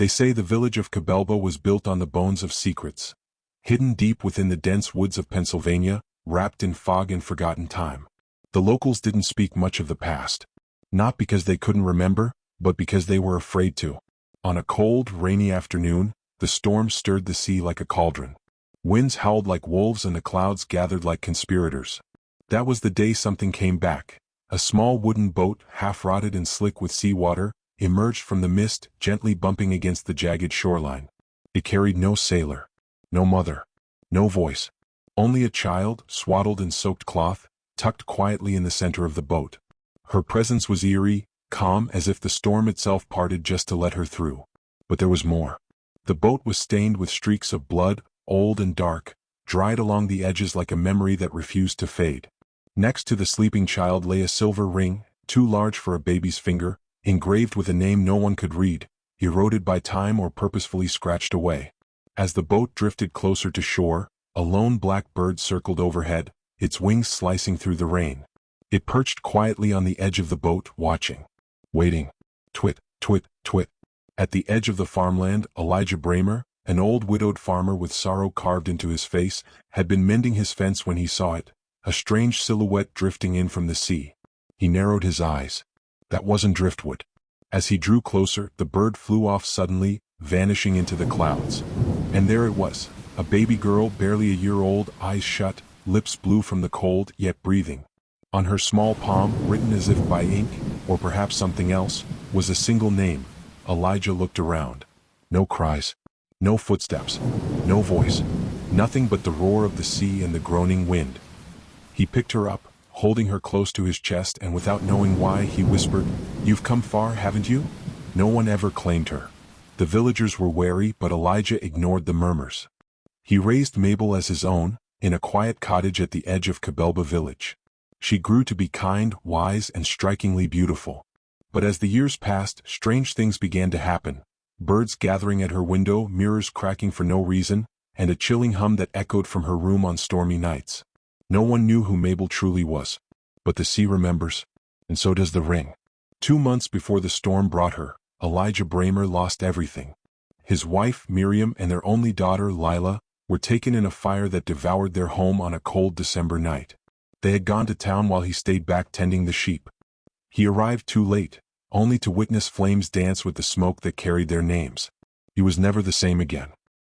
They say the village of Cabelba was built on the bones of secrets, hidden deep within the dense woods of Pennsylvania, wrapped in fog and forgotten time. The locals didn't speak much of the past. Not because they couldn't remember, but because they were afraid to. On a cold, rainy afternoon, the storm stirred the sea like a cauldron. Winds howled like wolves and the clouds gathered like conspirators. That was the day something came back. A small wooden boat, half-rotted and slick with seawater, emerged from the mist, gently bumping against the jagged shoreline. It carried no sailor, no mother, no voice. Only a child, swaddled in soaked cloth, tucked quietly in the center of the boat. Her presence was eerie, calm, as if the storm itself parted just to let her through. But there was more. The boat was stained with streaks of blood, old and dark, dried along the edges like a memory that refused to fade. Next to the sleeping child lay a silver ring, too large for a baby's finger, engraved with a name no one could read, eroded by time or purposefully scratched away. As the boat drifted closer to shore, a lone black bird circled overhead, its wings slicing through the rain. It perched quietly on the edge of the boat, watching. Waiting. Twit, twit, twit. At the edge of the farmland, Elijah Bramer, an old widowed farmer with sorrow carved into his face, had been mending his fence when he saw it, a strange silhouette drifting in from the sea. He narrowed his eyes. That wasn't driftwood. As he drew closer, the bird flew off suddenly, vanishing into the clouds. And there it was, a baby girl barely a year old, eyes shut, lips blue from the cold, yet breathing. On her small palm, written as if by ink, or perhaps something else, was a single name. Elijah looked around. No cries. No footsteps. No voice. Nothing but the roar of the sea and the groaning wind. He picked her up, holding her close to his chest, and without knowing why, he whispered, "You've come far, haven't you?" No one ever claimed her. The villagers were wary, but Elijah ignored the murmurs. He raised Mabel as his own, in a quiet cottage at the edge of Cabelba village. She grew to be kind, wise, and strikingly beautiful. But as the years passed, strange things began to happen. Birds gathering at her window, mirrors cracking for no reason, and a chilling hum that echoed from her room on stormy nights. No one knew who Mabel truly was. But the sea remembers, and so does the ring. 2 months before the storm brought her, Elijah Bramer lost everything. His wife, Miriam, and their only daughter, Lila, were taken in a fire that devoured their home on a cold December night. They had gone to town while he stayed back tending the sheep. He arrived too late, only to witness flames dance with the smoke that carried their names. He was never the same again.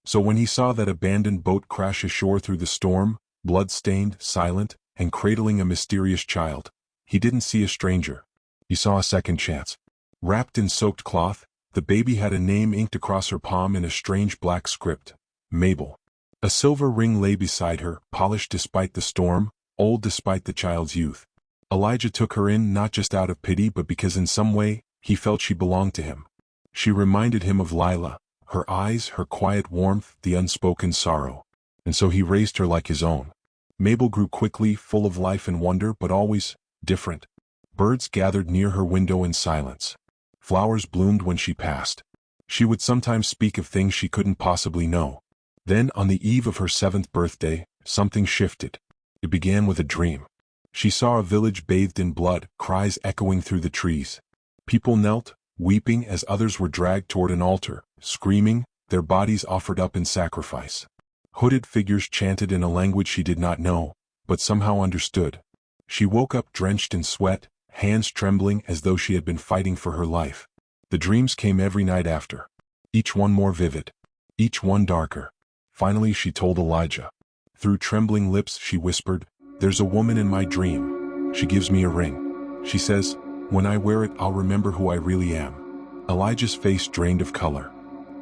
So when he saw that abandoned boat crash ashore through the storm, blood-stained, silent, and cradling a mysterious child, he didn't see a stranger. He saw a second chance. Wrapped in soaked cloth, the baby had a name inked across her palm in a strange black script. Mabel. A silver ring lay beside her, polished despite the storm, old despite the child's youth. Elijah took her in not just out of pity but because in some way, he felt she belonged to him. She reminded him of Lila, her eyes, her quiet warmth, the unspoken sorrow. And so he raised her like his own. Mabel grew quickly, full of life and wonder, but always different. Birds gathered near her window in silence. Flowers bloomed when she passed. She would sometimes speak of things she couldn't possibly know. Then, on the eve of her 7th birthday, something shifted. It began with a dream. She saw a village bathed in blood, cries echoing through the trees. People knelt, weeping as others were dragged toward an altar, screaming, their bodies offered up in sacrifice. Hooded figures chanted in a language she did not know, but somehow understood. She woke up drenched in sweat, hands trembling as though she had been fighting for her life. The dreams came every night after. Each one more vivid. Each one darker. Finally she told Elijah. Through trembling lips she whispered, "There's a woman in my dream. She gives me a ring. She says, when I wear it I'll remember who I really am." Elijah's face drained of color.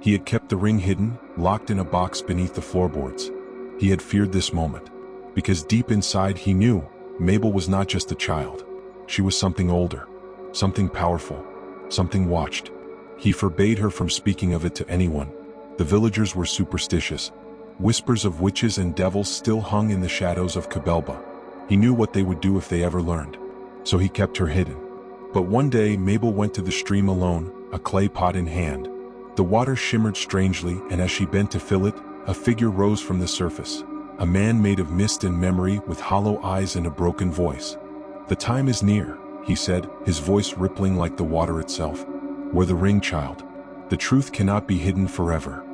He had kept the ring hidden, locked in a box beneath the floorboards. He had feared this moment. Because deep inside he knew, Mabel was not just a child. She was something older. Something powerful. Something watched. He forbade her from speaking of it to anyone. The villagers were superstitious. Whispers of witches and devils still hung in the shadows of Cabelba. He knew what they would do if they ever learned. So he kept her hidden. But one day Mabel went to the stream alone, a clay pot in hand. The water shimmered strangely, and as she bent to fill it, a figure rose from the surface. A man made of mist and memory, with hollow eyes and a broken voice. "The time is near," he said, his voice rippling like the water itself. "Wear the ring, child. The truth cannot be hidden forever.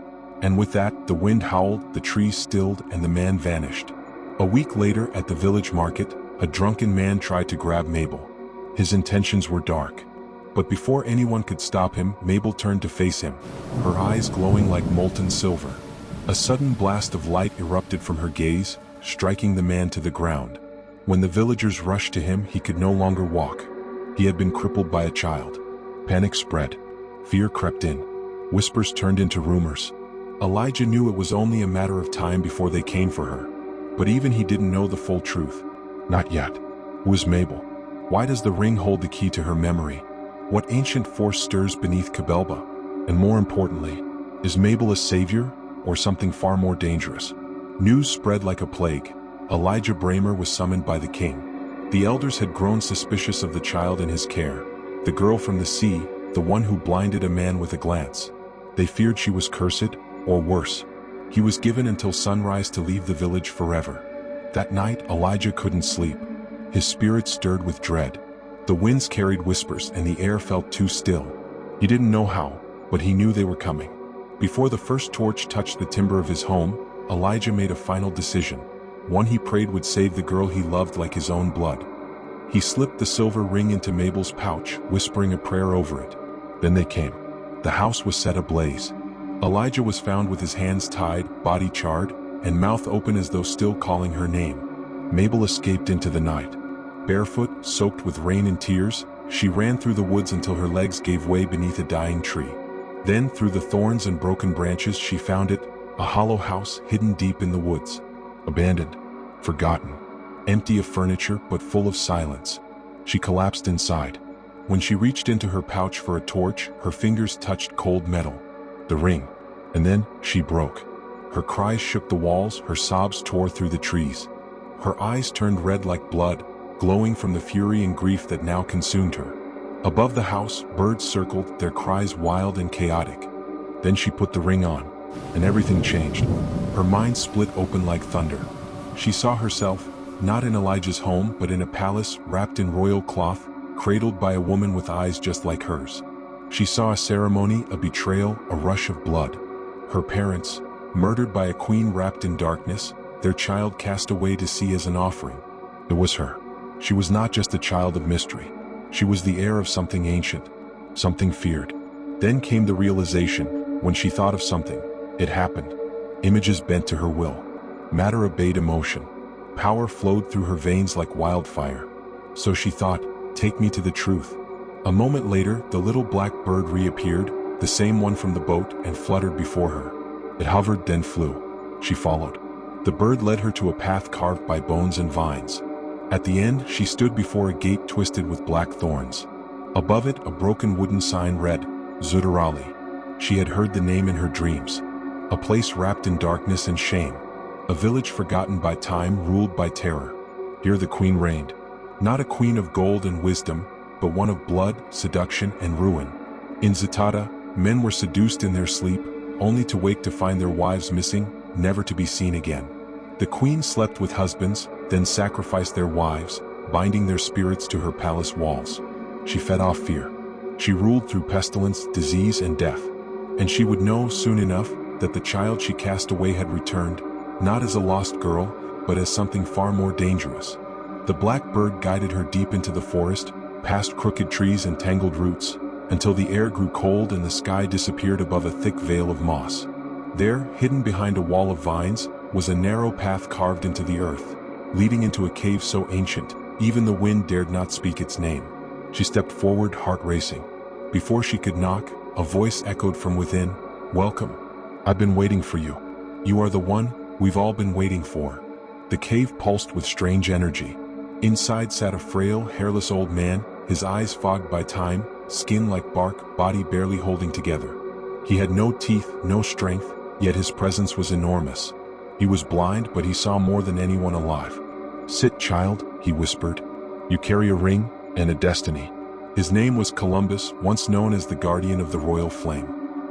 And with that, the wind howled, the trees stilled, and the man vanished. A week later, at the village market, a drunken man tried to grab Mabel. His intentions were dark. But before anyone could stop him, Mabel turned to face him, her eyes glowing like molten silver. A sudden blast of light erupted from her gaze, striking the man to the ground. When the villagers rushed to him, he could no longer walk. He had been crippled by a child. Panic spread. Fear crept in. Whispers turned into rumors. Elijah knew it was only a matter of time before they came for her. But even he didn't know the full truth. Not yet. Who is Mabel? Why does the ring hold the key to her memory? What ancient force stirs beneath Kabelba? And more importantly, is Mabel a savior, or something far more dangerous? News spread like a plague. Elijah Bramer was summoned by the king. The elders had grown suspicious of the child in his care, the girl from the sea, the one who blinded a man with a glance. They feared she was cursed, or worse. He was given until sunrise to leave the village forever. That night, Elijah couldn't sleep. His spirit stirred with dread. The winds carried whispers and the air felt too still. He didn't know how, but he knew they were coming. Before the first torch touched the timber of his home, Elijah made a final decision, one he prayed would save the girl he loved like his own blood. He slipped the silver ring into Mabel's pouch, whispering a prayer over it. Then they came. The house was set ablaze. Elijah was found with his hands tied, body charred, and mouth open as though still calling her name. Mabel escaped into the night. Barefoot, soaked with rain and tears, she ran through the woods until her legs gave way beneath a dying tree. Then, through the thorns and broken branches, she found it, a hollow house hidden deep in the woods. Abandoned, forgotten, empty of furniture but full of silence. She collapsed inside. When she reached into her pouch for a torch, her fingers touched cold metal. The ring. And then, she broke. Her cries shook the walls, her sobs tore through the trees. Her eyes turned red like blood, glowing from the fury and grief that now consumed her. Above the house, birds circled, their cries wild and chaotic. Then she put the ring on, and everything changed. Her mind split open like thunder. She saw herself, not in Elijah's home, but in a palace wrapped in royal cloth, cradled by a woman with eyes just like hers. She saw a ceremony, a betrayal, a rush of blood. Her parents, murdered by a queen wrapped in darkness, their child cast away to sea as an offering. It was her. She was not just a child of mystery. She was the heir of something ancient, something feared. Then came the realization, when she thought of something, it happened. Images bent to her will. Matter obeyed emotion. Power flowed through her veins like wildfire. So she thought, take me to the truth. A moment later, the little black bird reappeared, the same one from the boat, and fluttered before her. It hovered, then flew. She followed. The bird led her to a path carved by bones and vines. At the end, she stood before a gate twisted with black thorns. Above it, a broken wooden sign read, Zudarali. She had heard the name in her dreams. A place wrapped in darkness and shame. A village forgotten by time, ruled by terror. Here the queen reigned. Not a queen of gold and wisdom, but one of blood, seduction, and ruin. In Zatada, men were seduced in their sleep, only to wake to find their wives missing, never to be seen again. The queen slept with husbands, then sacrificed their wives, binding their spirits to her palace walls. She fed off fear. She ruled through pestilence, disease, and death. And she would know soon enough that the child she cast away had returned, not as a lost girl, but as something far more dangerous. The black bird guided her deep into the forest, past crooked trees and tangled roots, until the air grew cold and the sky disappeared above a thick veil of moss. There, hidden behind a wall of vines, was a narrow path carved into the earth, leading into a cave so ancient, even the wind dared not speak its name. She stepped forward, heart racing. Before she could knock, a voice echoed from within, "Welcome. I've been waiting for you. You are the one we've all been waiting for." The cave pulsed with strange energy. Inside sat a frail, hairless old man, his eyes fogged by time, skin like bark, body barely holding together. He had no teeth, no strength, yet his presence was enormous. He was blind, but he saw more than anyone alive. "Sit, child," he whispered. "You carry a ring and a destiny." His name was Columbus, once known as the guardian of the royal flame.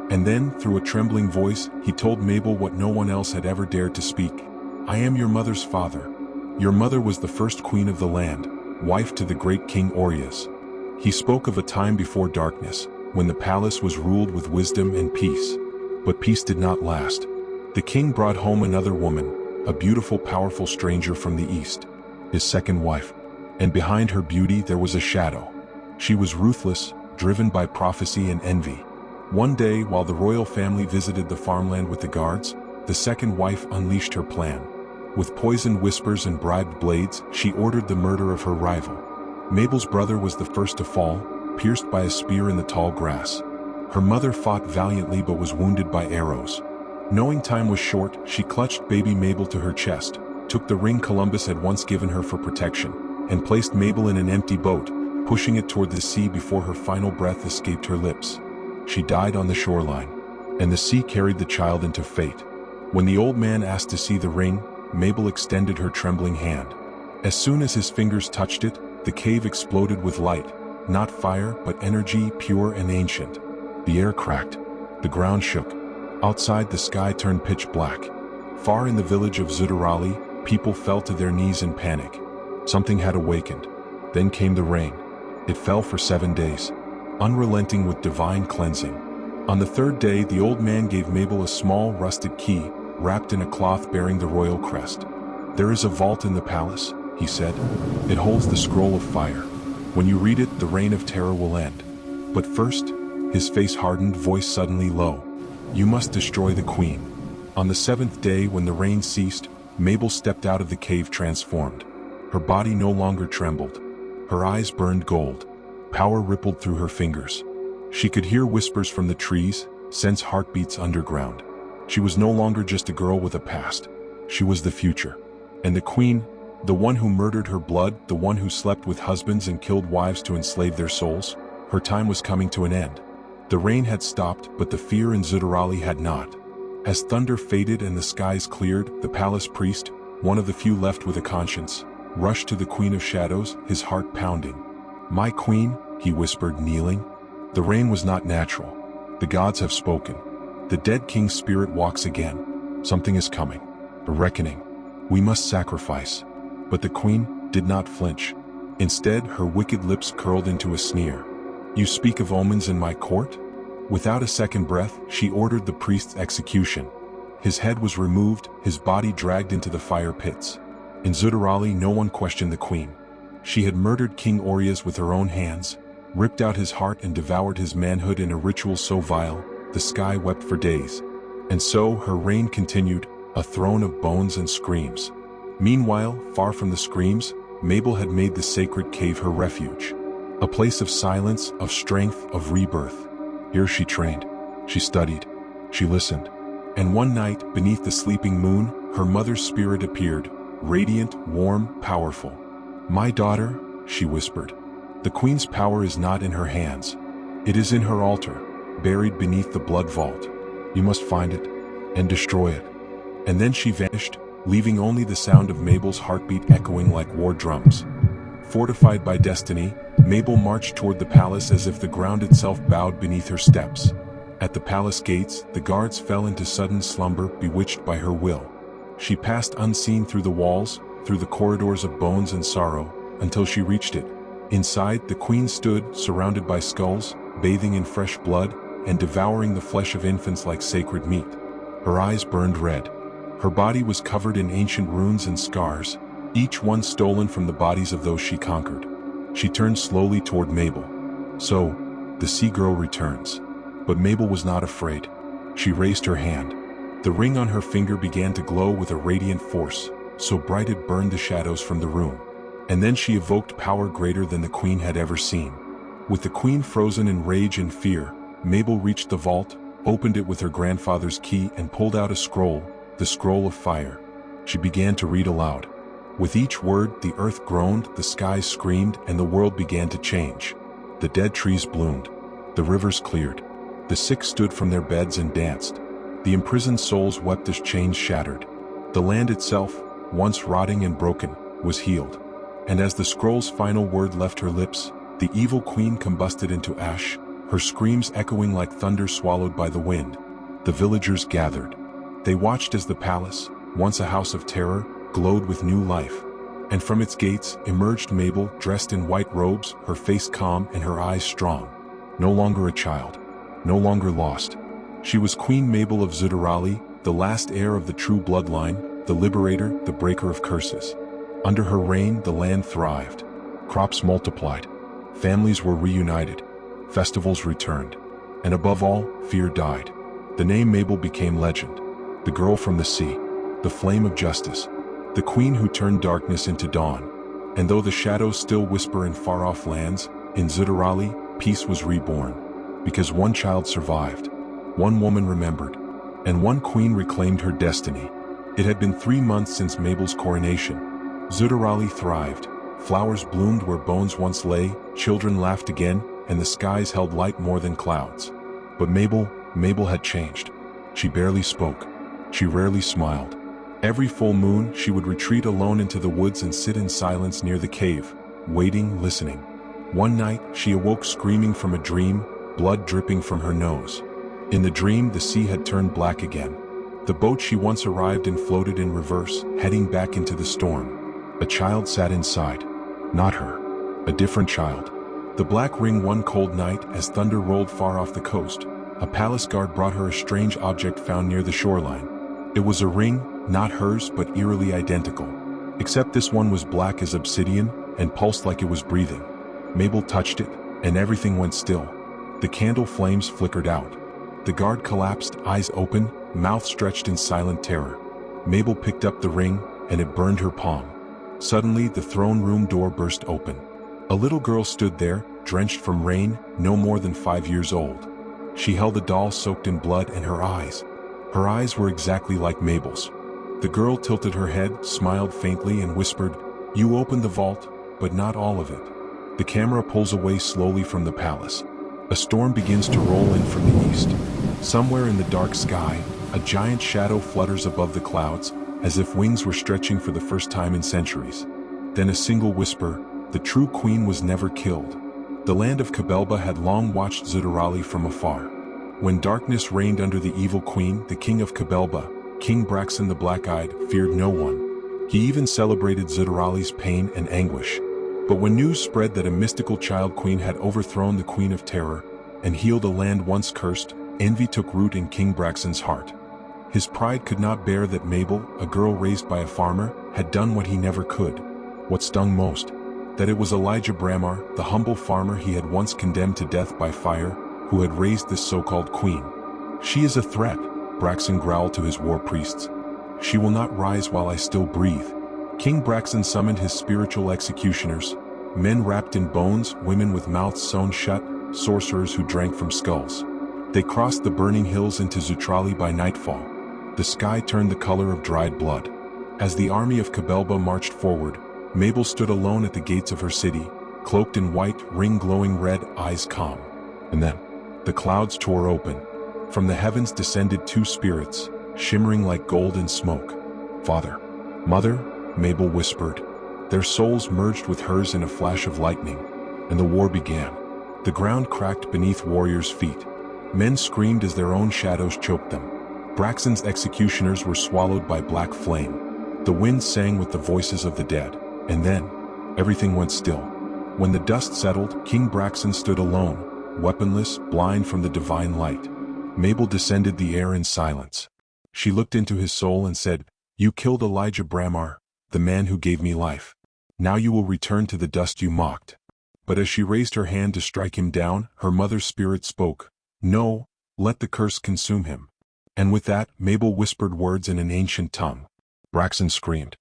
And then, through a trembling voice, he told Mabel what no one else had ever dared to speak. "I am your mother's father. Your mother was the first queen of the land, wife to the great King Orias." He spoke of a time before darkness, when the palace was ruled with wisdom and peace. But peace did not last. The king brought home another woman, a beautiful, powerful stranger from the east, his second wife. And behind her beauty there was a shadow. She was ruthless, driven by prophecy and envy. One day, while the royal family visited the farmland with the guards, the second wife unleashed her plan. With poisoned whispers and bribed blades, she ordered the murder of her rival. Mabel's brother was the first to fall, pierced by a spear in the tall grass. Her mother fought valiantly but was wounded by arrows. Knowing time was short, she clutched baby Mabel to her chest, took the ring Columbus had once given her for protection, and placed Mabel in an empty boat, pushing it toward the sea before her final breath escaped her lips. She died on the shoreline, and the sea carried the child into fate. When the old man asked to see the ring, Mabel extended her trembling hand. As soon as his fingers touched it, the cave exploded with light, not fire but energy, pure and ancient. The air cracked. The ground shook. Outside, the sky turned pitch black. Far in the village of Zudarali, people fell to their knees in panic. Something had awakened. Then came the rain. It fell for 7 days, unrelenting with divine cleansing. On the third day, the old man gave Mabel a small rusted key, wrapped in a cloth bearing the royal crest. "There is a vault in the palace," he said. "It holds the scroll of fire. When you read it, the reign of terror will end. But first," his face hardened, voice suddenly low, "you must destroy the queen." On the 7th day, when the rain ceased, Mabel stepped out of the cave transformed. Her body no longer trembled. Her eyes burned gold. Power rippled through her fingers. She could hear whispers from the trees, sense heartbeats underground. She was no longer just a girl with a past. She was the future. And the queen, the one who murdered her blood, the one who slept with husbands and killed wives to enslave their souls, her time was coming to an end. The rain had stopped, but the fear in Zudarali had not. As thunder faded and the skies cleared, the palace priest, one of the few left with a conscience, rushed to the Queen of Shadows, his heart pounding. "My queen," he whispered, kneeling. "The rain was not natural. The gods have spoken. The dead king's spirit walks again. Something is coming. A reckoning. We must sacrifice." But the queen did not flinch. Instead, her wicked lips curled into a sneer. "You speak of omens in my court?" Without a second breath, she ordered the priest's execution. His head was removed, his body dragged into the fire pits. In Zudarali, no one questioned the queen. She had murdered King Orias with her own hands, ripped out his heart and devoured his manhood in a ritual so vile, the sky wept for days. And so, her reign continued, a throne of bones and screams. Meanwhile, far from the screams, Mabel had made the sacred cave her refuge. A place of silence, of strength, of rebirth. Here she trained. She studied. She listened. And one night, beneath the sleeping moon, her mother's spirit appeared, radiant, warm, powerful. "My daughter," she whispered, "the queen's power is not in her hands. It is in her altar, buried beneath the blood vault. You must find it and destroy it." And then she vanished, leaving only the sound of Mabel's heartbeat echoing like war drums. Fortified by destiny, Mabel marched toward the palace as if the ground itself bowed beneath her steps. At the palace gates, the guards fell into sudden slumber, bewitched by her will. She passed unseen through the walls, through the corridors of bones and sorrow, until she reached it. Inside, the queen stood, surrounded by skulls, bathing in fresh blood, and devouring the flesh of infants like sacred meat. Her eyes burned red. Her body was covered in ancient runes and scars, each one stolen from the bodies of those she conquered. She turned slowly toward Mabel. "So, the sea girl returns." But Mabel was not afraid. She raised her hand. The ring on her finger began to glow with a radiant force, so bright it burned the shadows from the room. And then she evoked power greater than the queen had ever seen. With the queen frozen in rage and fear, Mabel reached the vault, opened it with her grandfather's key and pulled out a scroll, the scroll of fire. She began to read aloud. With each word, the earth groaned, the skies screamed, and the world began to change. The dead trees bloomed. The rivers cleared. The sick stood from their beds and danced. The imprisoned souls wept as chains shattered. The land itself, once rotting and broken, was healed. And as the scroll's final word left her lips, the evil queen combusted into ash, her screams echoing like thunder swallowed by the wind. The villagers gathered. They watched as the palace, once a house of terror, glowed with new life. And from its gates emerged Mabel, dressed in white robes, her face calm and her eyes strong. No longer a child. No longer lost. She was Queen Mabel of Zutarali, the last heir of the true bloodline, the liberator, the breaker of curses. Under her reign, the land thrived. Crops multiplied. Families were reunited. Festivals returned. And above all, fear died. The name Mabel became legend. The girl from the sea. The flame of justice. The queen who turned darkness into dawn. And though the shadows still whisper in far-off lands, in Zutarali, peace was reborn. Because one child survived. One woman remembered. And one queen reclaimed her destiny. It had been 3 months since Mabel's coronation. Zutarali thrived. Flowers bloomed where bones once lay, children laughed again, and the skies held light more than clouds. But Mabel had changed. She barely spoke. She rarely smiled. Every full moon, she would retreat alone into the woods and sit in silence near the cave, waiting, listening. One night, she awoke screaming from a dream, blood dripping from her nose. In the dream, the sea had turned black again. The boat she once arrived in floated in reverse, heading back into the storm. A child sat inside. Not her. A different child. The black ring one cold night, as thunder rolled far off the coast, a palace guard brought her a strange object found near the shoreline. It was a ring, not hers but eerily identical. Except this one was black as obsidian, and pulsed like it was breathing. Mabel touched it, and everything went still. The candle flames flickered out. The guard collapsed, eyes open, mouth stretched in silent terror. Mabel picked up the ring, and it burned her palm. Suddenly, the throne room door burst open. A little girl stood there, drenched from rain, no more than 5 years old. She held a doll soaked in blood, and her eyes were exactly like Mabel's. The girl tilted her head, smiled faintly, and whispered, "You opened the vault, but not all of it." The camera pulls away slowly from the palace. A storm begins to roll in from the east. Somewhere in the dark sky, a giant shadow flutters above the clouds, as if wings were stretching for the first time in centuries. Then a single whisper, "The true queen was never killed." The land of Kebelba had long watched Zutarali from afar. When darkness reigned under the evil queen, the king of Kebelba, King Braxen the Black-Eyed, feared no one. He even celebrated Zutarali's pain and anguish. But when news spread that a mystical child queen had overthrown the Queen of Terror and healed a land once cursed, envy took root in King Braxen's heart. His pride could not bear that Mabel, a girl raised by a farmer, had done what he never could. What stung most? That it was Elijah Bramar, the humble farmer he had once condemned to death by fire, who had raised this so-called queen. "She is a threat," Braxen growled to his war priests. "She will not rise while I still breathe." King Braxen summoned his spiritual executioners, men wrapped in bones, women with mouths sewn shut, sorcerers who drank from skulls. They crossed the burning hills into Zutrali by nightfall. The sky turned the color of dried blood. As the army of Kebelba marched forward, Mabel stood alone at the gates of her city, cloaked in white, ring glowing red, eyes calm. And then, the clouds tore open. From the heavens descended 2 spirits, shimmering like gold in smoke. "Father, Mother," Mabel whispered. Their souls merged with hers in a flash of lightning, and the war began. The ground cracked beneath warriors' feet. Men screamed as their own shadows choked them. Braxen's executioners were swallowed by black flame. The wind sang with the voices of the dead. And then, everything went still. When the dust settled, King Braxen stood alone, weaponless, blind from the divine light. Mabel descended the air in silence. She looked into his soul and said, "You killed Elijah Bramar, the man who gave me life. Now you will return to the dust you mocked." But as she raised her hand to strike him down, her mother's spirit spoke, "No, let the curse consume him." And with that, Mabel whispered words in an ancient tongue. Braxen screamed.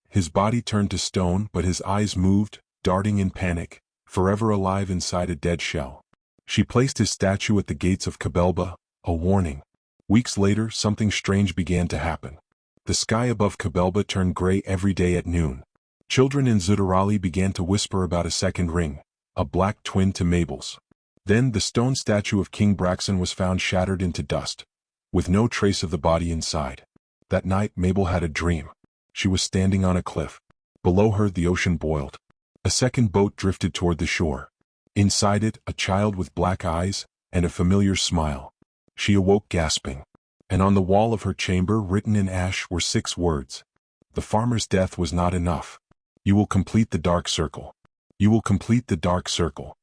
His body turned to stone, but his eyes moved, darting in panic, forever alive inside a dead shell. She placed his statue at the gates of Kebelba, a warning. Weeks later, something strange began to happen. The sky above Kebelba turned gray every day at noon. Children in Zutarali began to whisper about a second ring, a black twin to Mabel's. Then the stone statue of King Braxen was found shattered into dust, with no trace of the body inside. That night, Mabel had a dream. She was standing on a cliff. Below her, the ocean boiled. A second boat drifted toward the shore. Inside it, a child with black eyes and a familiar smile. She awoke gasping. And on the wall of her chamber, written in ash, were 6 words. The farmer's death was not enough. You will complete the dark circle. You will complete the dark circle.